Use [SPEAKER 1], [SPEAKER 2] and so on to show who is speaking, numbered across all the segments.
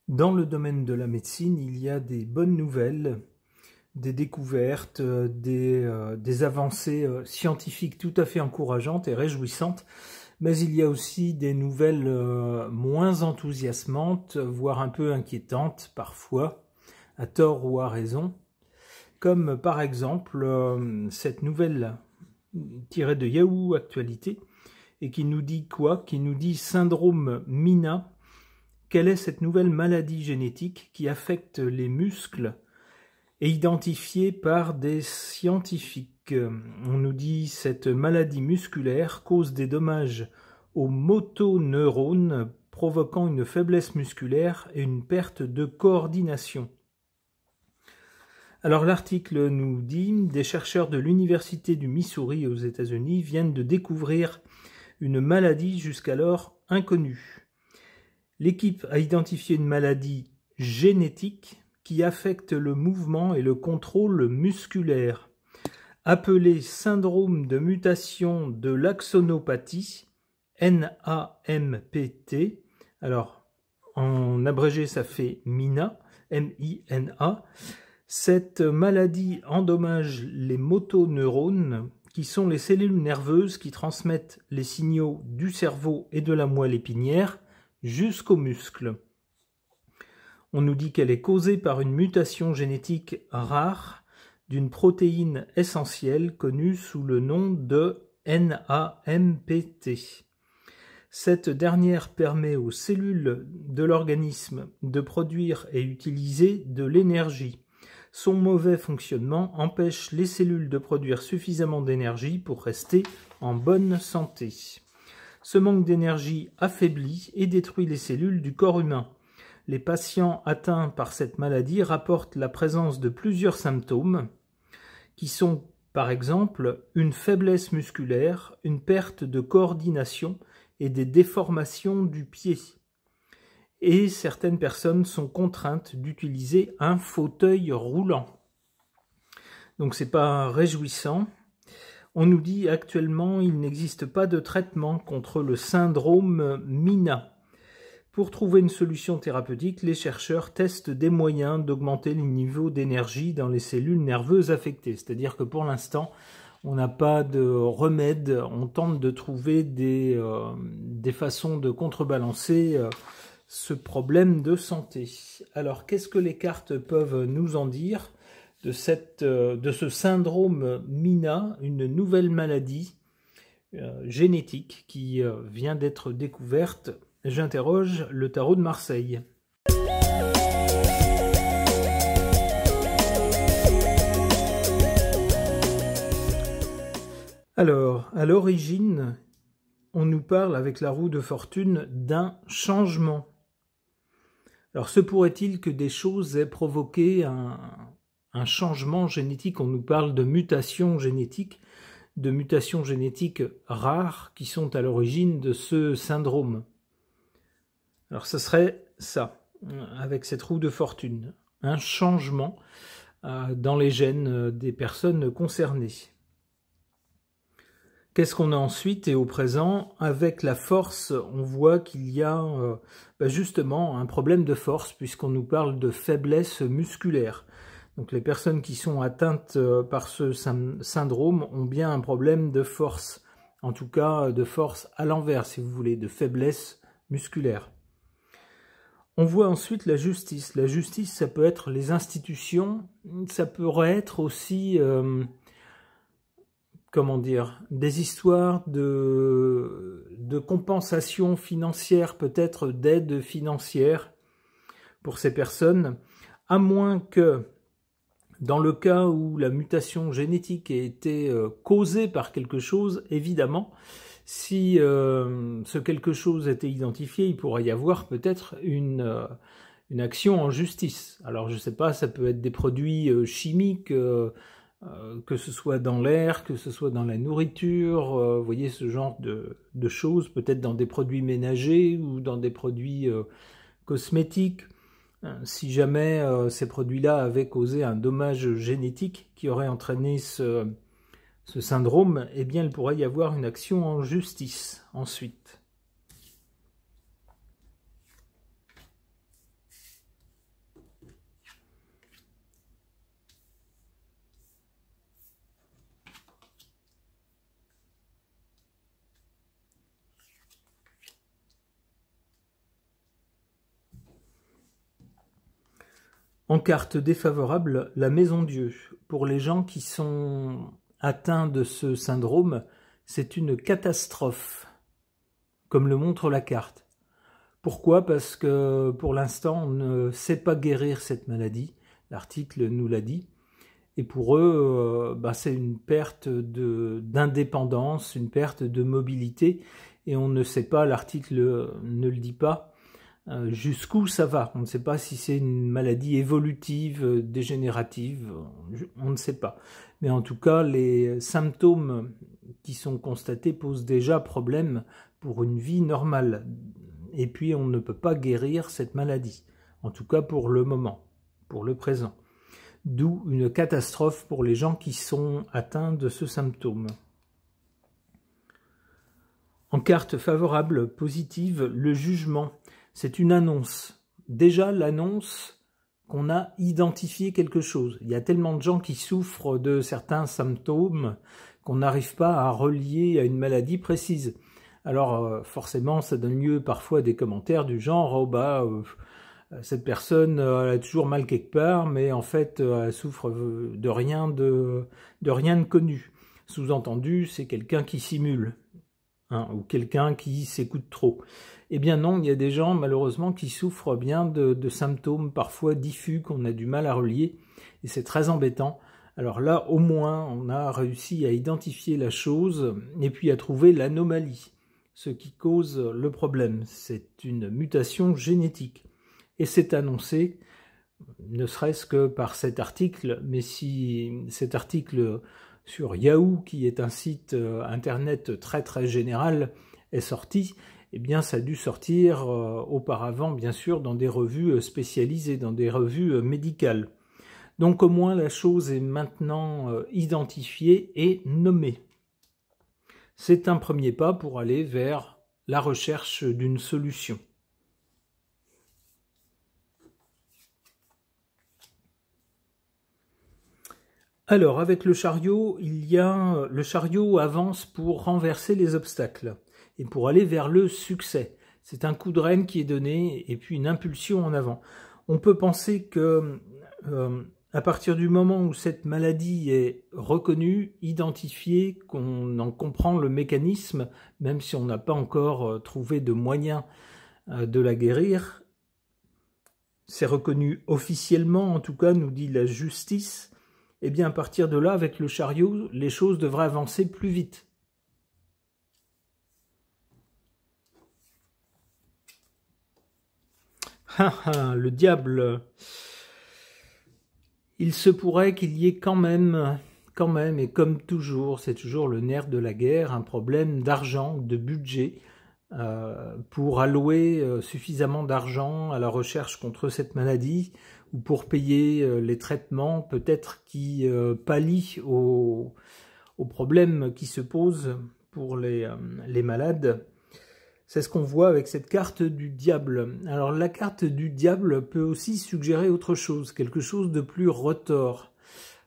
[SPEAKER 1] Dans le domaine de la médecine, il y a des bonnes nouvelles, des découvertes, des avancées scientifiques tout à fait encourageantes et réjouissantes, mais il y a aussi des nouvelles moins enthousiasmantes, voire un peu inquiétantes parfois, à tort ou à raison, comme par exemple cette nouvelle tirée de Yahoo Actualité, et qui nous dit quoi? Qui nous dit syndrome Mina. Quelle est cette nouvelle maladie génétique qui affecte les muscles et identifiée par des scientifiques? On nous dit cette maladie musculaire cause des dommages aux motoneurones, provoquant une faiblesse musculaire et une perte de coordination. Alors l'article nous dit « Des chercheurs de l'université du Missouri aux États-Unis viennent de découvrir une maladie jusqu'alors inconnue. L'équipe a identifié une maladie génétique qui affecte le mouvement et le contrôle musculaire, appelée syndrome de mutation de l'axonopathie, NAMPT. Alors, en abrégé, ça fait MINA, M-I-N-A. Cette maladie endommage les motoneurones, qui sont les cellules nerveuses qui transmettent les signaux du cerveau et de la moelle épinière jusqu'aux muscles. On nous dit qu'elle est causée par une mutation génétique rare d'une protéine essentielle connue sous le nom de NAMPT. Cette dernière permet aux cellules de l'organisme de produire et utiliser de l'énergie. Son mauvais fonctionnement empêche les cellules de produire suffisamment d'énergie pour rester en bonne santé. Ce manque d'énergie affaiblit et détruit les cellules du corps humain. Les patients atteints par cette maladie rapportent la présence de plusieurs symptômes qui sont par exemple une faiblesse musculaire, une perte de coordination et des déformations du pied. Et certaines personnes sont contraintes d'utiliser un fauteuil roulant. Donc c'est pas réjouissant. On nous dit actuellement il n'existe pas de traitement contre le syndrome Mina. Pour trouver une solution thérapeutique, les chercheurs testent des moyens d'augmenter les niveaux d'énergie dans les cellules nerveuses affectées. C'est-à-dire que pour l'instant, on n'a pas de remède. On tente de trouver des façons de contrebalancer ce problème de santé. Alors, qu'est-ce que les cartes peuvent nous en dire de ce syndrome Mina, une nouvelle maladie génétique qui vient d'être découverte? J'interroge le tarot de Marseille. Alors, à l'origine, on nous parle avec la roue de fortune d'un changement. Alors, se pourrait-il que des choses aient provoqué un changement génétique? On nous parle de mutations génétiques rares qui sont à l'origine de ce syndrome. Alors, ce serait ça, avec cette roue de fortune, un changement dans les gènes des personnes concernées. Qu'est-ce qu'on a ensuite et au présent? Avec la force, on voit qu'il y a justement un problème de force puisqu'on nous parle de faiblesse musculaire. Donc les personnes qui sont atteintes par ce syndrome ont bien un problème de force, en tout cas de force à l'envers si vous voulez, de faiblesse musculaire. On voit ensuite la justice. La justice, ça peut être les institutions, ça pourrait être aussi... comment dire, des histoires de compensation financière, peut-être d'aide financière pour ces personnes, à moins que, dans le cas où la mutation génétique ait été causée par quelque chose, évidemment, si ce quelque chose était identifié, il pourrait y avoir peut-être une action en justice. Alors je ne sais pas, ça peut être des produits chimiques, que ce soit dans l'air, que ce soit dans la nourriture, vous voyez ce genre de choses, peut-être dans des produits ménagers ou dans des produits cosmétiques. Si jamais ces produits-là avaient causé un dommage génétique qui aurait entraîné ce syndrome, eh bien il pourrait y avoir une action en justice ensuite. En carte défavorable, la Maison Dieu. Pour les gens qui sont atteints de ce syndrome, c'est une catastrophe, comme le montre la carte. Pourquoi? Parce que pour l'instant, on ne sait pas guérir cette maladie. L'article nous l'a dit. Et pour eux, c'est une perte d'indépendance, une perte de mobilité. Et on ne sait pas, l'article ne le dit pas, jusqu'où ça va. On ne sait pas si c'est une maladie évolutive, dégénérative, on ne sait pas. Mais en tout cas, les symptômes qui sont constatés posent déjà problème pour une vie normale. Et puis on ne peut pas guérir cette maladie, en tout cas pour le moment, pour le présent. D'où une catastrophe pour les gens qui sont atteints de ce symptôme. En carte favorable, positive, le jugement, c'est une annonce. Déjà l'annonce qu'on a identifié quelque chose. Il y a tellement de gens qui souffrent de certains symptômes qu'on n'arrive pas à relier à une maladie précise. Alors forcément, ça donne lieu parfois à des commentaires du genre cette personne elle a toujours mal quelque part, mais en fait elle souffre de rien de connu. Sous-entendu, c'est quelqu'un qui simule, ou quelqu'un qui s'écoute trop. Eh bien non, il y a des gens malheureusement qui souffrent bien de symptômes parfois diffus qu'on a du mal à relier, et c'est très embêtant. Alors là, au moins, on a réussi à identifier la chose et puis à trouver l'anomalie. Ce qui cause le problème, c'est une mutation génétique. Et c'est annoncé, ne serait-ce que par cet article, mais si cet article sur Yahoo, qui est un site internet très très général, est sorti, eh bien ça a dû sortir auparavant, bien sûr, dans des revues spécialisées, dans des revues médicales. Donc au moins la chose est maintenant identifiée et nommée. C'est un premier pas pour aller vers la recherche d'une solution. Alors, avec le chariot, le chariot avance pour renverser les obstacles et pour aller vers le succès. C'est un coup de rêne qui est donné et puis une impulsion en avant. On peut penser que à partir du moment où cette maladie est reconnue, identifiée, qu'on en comprend le mécanisme, même si on n'a pas encore trouvé de moyen de la guérir, c'est reconnu officiellement, en tout cas, nous dit la justice, eh bien à partir de là, avec le chariot, les choses devraient avancer plus vite. Le diable. Il se pourrait qu'il y ait quand même, et comme toujours, c'est toujours le nerf de la guerre, un problème d'argent, de budget, pour allouer suffisamment d'argent à la recherche contre cette maladie, ou pour payer les traitements peut-être qui pallient aux problèmes qui se posent pour les malades. C'est ce qu'on voit avec cette carte du diable. Alors la carte du diable peut aussi suggérer autre chose, quelque chose de plus retors.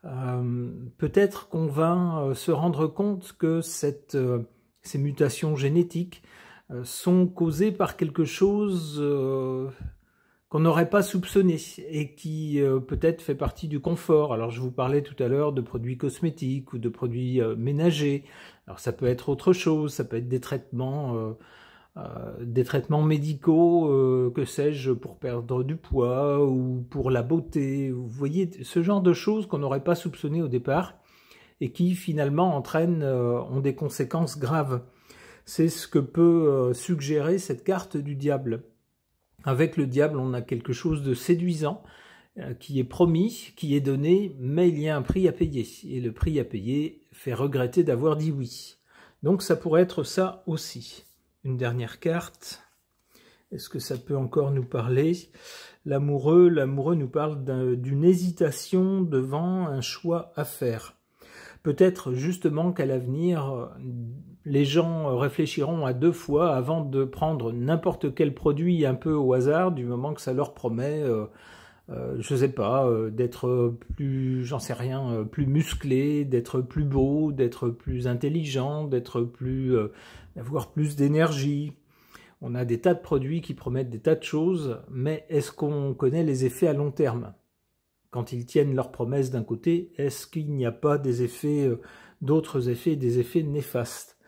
[SPEAKER 1] Peut-être qu'on va se rendre compte que ces mutations génétiques sont causées par quelque chose qu'on n'aurait pas soupçonné et qui peut-être fait partie du confort. Alors je vous parlais tout à l'heure de produits cosmétiques ou de produits ménagers. Alors ça peut être autre chose, ça peut être des traitements médicaux, que sais-je, pour perdre du poids ou pour la beauté. Vous voyez, ce genre de choses qu'on n'aurait pas soupçonné au départ et qui finalement ont des conséquences graves. C'est ce que peut suggérer cette carte du diable. Avec le diable, on a quelque chose de séduisant qui est promis, qui est donné, mais il y a un prix à payer. Et le prix à payer fait regretter d'avoir dit oui. Donc ça pourrait être ça aussi. Une dernière carte. Est-ce que ça peut encore nous parler? L'amoureux nous parle d'une hésitation devant un choix à faire. Peut-être justement qu'à l'avenir, les gens réfléchiront à 2 fois avant de prendre n'importe quel produit un peu au hasard, du moment que ça leur promet, je sais pas, d'être plus, j'en sais rien, plus musclé, d'être plus beau, d'être plus intelligent, d'avoir plus d'énergie. On a des tas de produits qui promettent des tas de choses, mais est-ce qu'on connaît les effets à long terme? quand ils tiennent leurs promesses d'un côté, est-ce qu'il n'y a pas des effets, d'autres effets, des effets néfastes?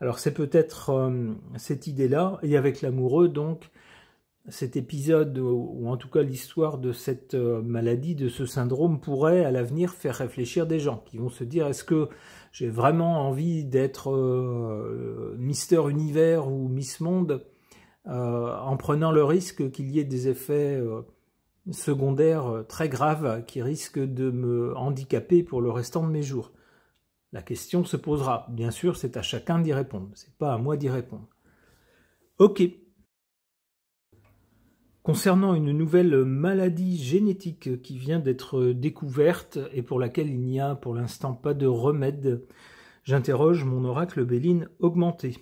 [SPEAKER 1] Alors c'est peut-être cette idée-là, et avec l'amoureux, donc, cet épisode, ou en tout cas l'histoire de cette maladie, de ce syndrome, pourrait à l'avenir faire réfléchir des gens qui vont se dire, est-ce que j'ai vraiment envie d'être Mister Univers ou Miss Monde en prenant le risque qu'il y ait des effets secondaires très graves qui risquent de me handicaper pour le restant de mes jours? La question se posera. Bien sûr, c'est à chacun d'y répondre. C'est pas à moi d'y répondre. Ok. Concernant une nouvelle maladie génétique qui vient d'être découverte et pour laquelle il n'y a pour l'instant pas de remède, j'interroge mon oracle Béline augmenté.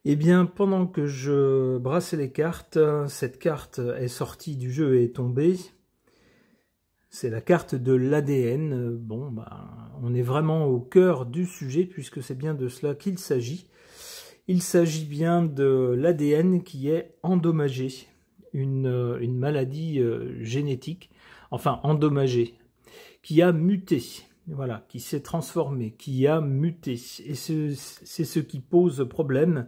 [SPEAKER 1] Eh bien, pendant que je brassais les cartes, cette carte est sortie du jeu et est tombée. C'est la carte de l'ADN. Bon, on est vraiment au cœur du sujet puisque c'est bien de cela qu'il s'agit. Il s'agit bien de l'ADN qui est endommagé, une maladie génétique, enfin endommagée, qui a muté. Voilà, qui s'est transformé, qui a muté. Et c'est ce qui pose problème.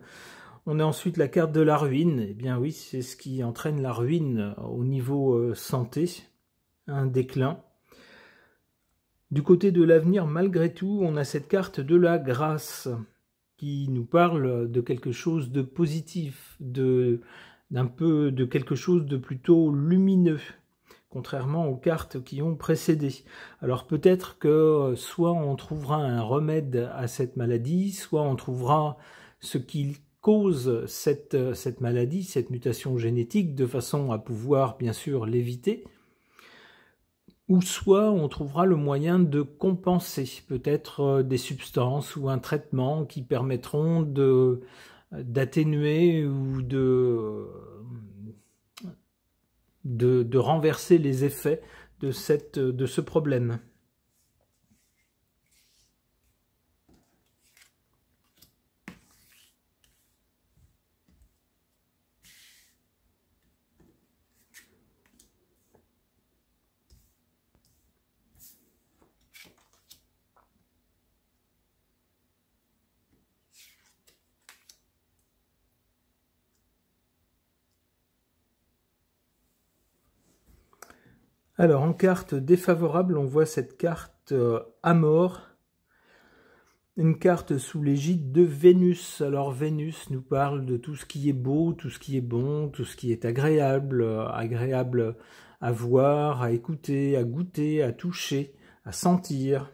[SPEAKER 1] On a ensuite la carte de la ruine. Eh bien oui, c'est ce qui entraîne la ruine au niveau santé, un déclin. Du côté de l'avenir, malgré tout, on a cette carte de la grâce qui nous parle de quelque chose de positif, d'un peu de quelque chose de plutôt lumineux, contrairement aux cartes qui ont précédé. Alors peut-être que soit on trouvera un remède à cette maladie, soit on trouvera ce qui cause cette maladie, cette mutation génétique, de façon à pouvoir bien sûr l'éviter, ou soit on trouvera le moyen de compenser peut-être des substances ou un traitement qui permettront d'atténuer ou de renverser les effets de ce problème. Alors, en carte défavorable, on voit cette carte Amor, une carte sous l'égide de Vénus. Alors, Vénus nous parle de tout ce qui est beau, tout ce qui est bon, tout ce qui est agréable, agréable à voir, à écouter, à goûter, à toucher, à sentir.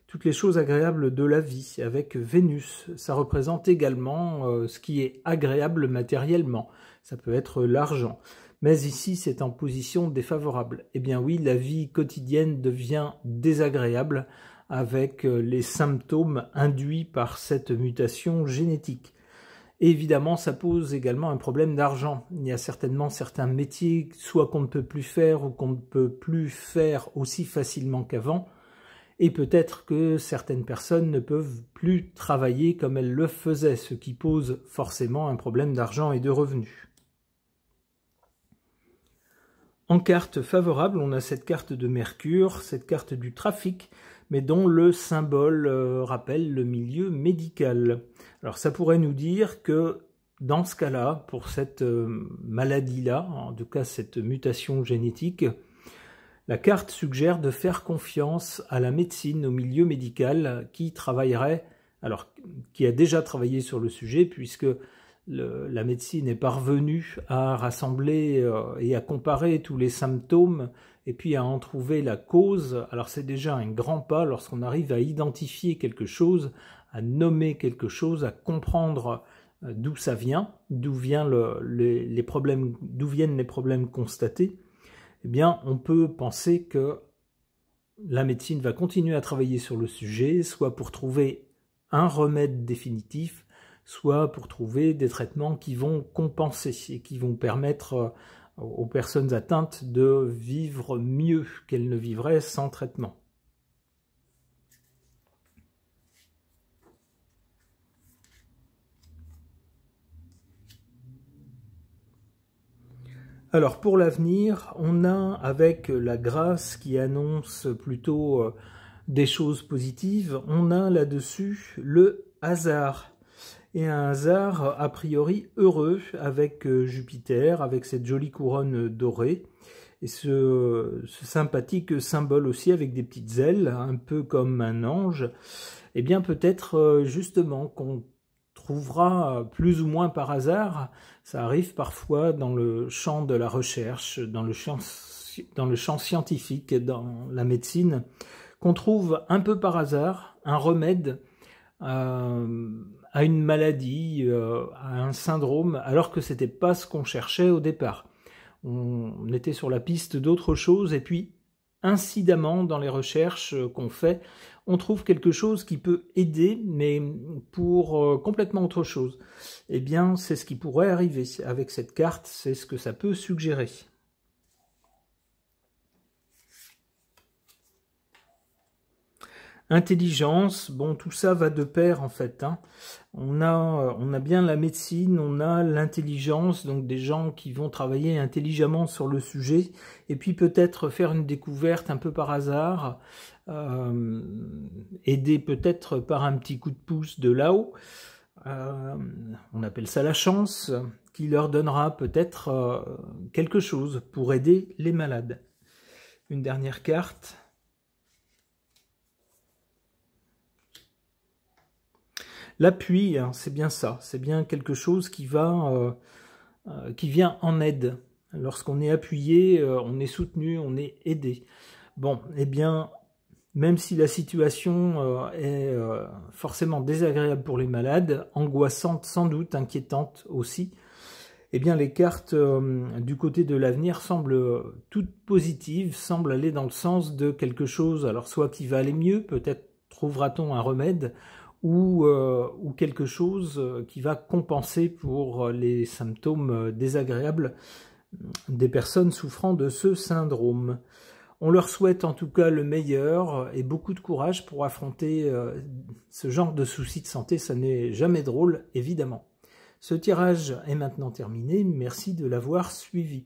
[SPEAKER 1] Toutes les choses agréables de la vie avec Vénus. Ça représente également ce qui est agréable matériellement. Ça peut être l'argent. Mais ici, c'est en position défavorable. Eh bien oui, la vie quotidienne devient désagréable avec les symptômes induits par cette mutation génétique. Et évidemment, ça pose également un problème d'argent. Il y a certainement certains métiers, soit qu'on ne peut plus faire ou qu'on ne peut plus faire aussi facilement qu'avant. Et peut-être que certaines personnes ne peuvent plus travailler comme elles le faisaient, ce qui pose forcément un problème d'argent et de revenus. En carte favorable, on a cette carte de Mercure, cette carte du trafic, mais dont le symbole rappelle le milieu médical. Alors ça pourrait nous dire que dans ce cas-là, pour cette maladie-là, en tout cas cette mutation génétique, la carte suggère de faire confiance à la médecine, au milieu médical, qui travaillerait, alors qui a déjà travaillé sur le sujet, puisque la médecine est parvenue à rassembler et à comparer tous les symptômes et puis à en trouver la cause. Alors c'est déjà un grand pas lorsqu'on arrive à identifier quelque chose, à nommer quelque chose, à comprendre d'où ça vient, d'où viennent les problèmes constatés. Eh bien, on peut penser que la médecine va continuer à travailler sur le sujet, soit pour trouver un remède définitif, soit pour trouver des traitements qui vont compenser et qui vont permettre aux personnes atteintes de vivre mieux qu'elles ne vivraient sans traitement. Alors pour l'avenir, on a avec la grâce qui annonce plutôt des choses positives, on a là-dessus le hasard. Et un hasard a priori heureux avec Jupiter, avec cette jolie couronne dorée. Et ce sympathique symbole aussi avec des petites ailes, un peu comme un ange. Eh bien peut-être justement qu'on trouvera plus ou moins par hasard, ça arrive parfois dans le champ de la recherche, dans le champ scientifique, dans la médecine, qu'on trouve un peu par hasard un remède à une maladie, à un syndrome, alors que c'était pas ce qu'on cherchait au départ. On était sur la piste d'autre chose, et puis incidemment dans les recherches qu'on fait, on trouve quelque chose qui peut aider, mais pour complètement autre chose. Eh bien, c'est ce qui pourrait arriver avec cette carte, c'est ce que ça peut suggérer. Intelligence, bon, tout ça va de pair en fait. Hein. On a bien la médecine, on a l'intelligence, donc des gens qui vont travailler intelligemment sur le sujet, et puis peut-être faire une découverte un peu par hasard, aidé peut-être par un petit coup de pouce de là-haut. On appelle ça la chance, qui leur donnera peut-être quelque chose pour aider les malades. Une dernière carte. L'appui, hein, c'est bien ça, c'est bien quelque chose qui vient en aide. Lorsqu'on est appuyé, on est soutenu, on est aidé. Bon, eh bien, même si la situation est forcément désagréable pour les malades, angoissante sans doute, inquiétante aussi, eh bien les cartes du côté de l'avenir semblent toutes positives, semblent aller dans le sens de quelque chose, alors soit qui va aller mieux, peut-être trouvera-t-on un remède, ou quelque chose qui va compenser pour les symptômes désagréables des personnes souffrant de ce syndrome. On leur souhaite en tout cas le meilleur et beaucoup de courage pour affronter ce genre de soucis de santé, ça n'est jamais drôle évidemment. Ce tirage est maintenant terminé, merci de l'avoir suivi.